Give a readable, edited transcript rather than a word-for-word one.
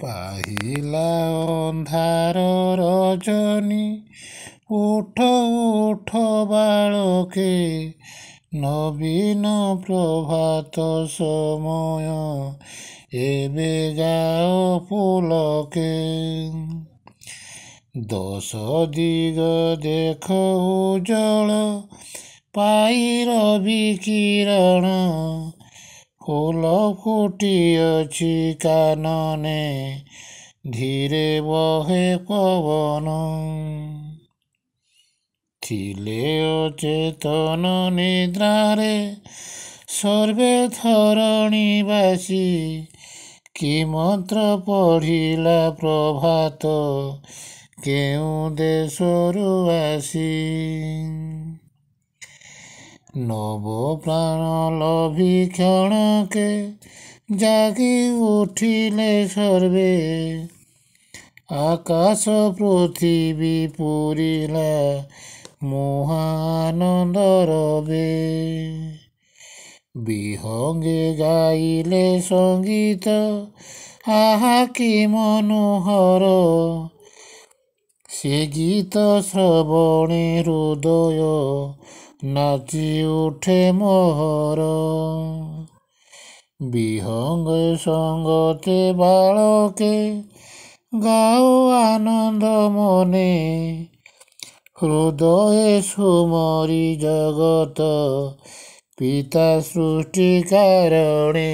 পাহিলা ଅନ୍ଧାର ରଜନୀ ଉଠ ଉଠ ବାଳକେ ନବୀନ ପ୍ରଭାତ ସମୟ ଏବେ ଯାଅ ପୁଲକେ ଦଶ ଦିଗ ଦେଖ ଉଜ୍ଜଳ ପାଇ ରବି କିରଣ ଫୁଲ ଫୁଟିଅଛି କାନନେ ଧୀରେ ବହେ ପବନ ଥିଲେ ଅଚେତନ ନିଦ୍ରାରେ ସର୍ବେ ଧରଣୀବାସୀ କି ମନ୍ତ୍ର ପଢ଼ିଲା ପ୍ରଭାତ କେଉଁ ଦେଶରୁ ଆସି ନବ ପ୍ରାଣ ଲଭି କ୍ଷଣକେ ଜାଗି ଉଠିଲେ ସର୍ବେ ଆକାଶ ପୃଥିବୀ ପୂରିଲା ମହାନନ୍ଦ ରବେ ବିହଙ୍ଗେ ଗାଇଲେ ସଙ୍ଗୀତ ଆହା କି ମନୋହର ସେ ଗୀତ ଶ୍ରବଣେ ହୃଦୟ ନାଚି ଉଠେ ମୋହର ବିହଙ୍ଗ ସଙ୍ଗତେ ବାଳକେ ଗାଓ ଆନନ୍ଦ ମନେ ହୃଦয়ে ସୁମରି ଜଗତ ପିତା ସୃଷ୍ଟି କାରଣେ।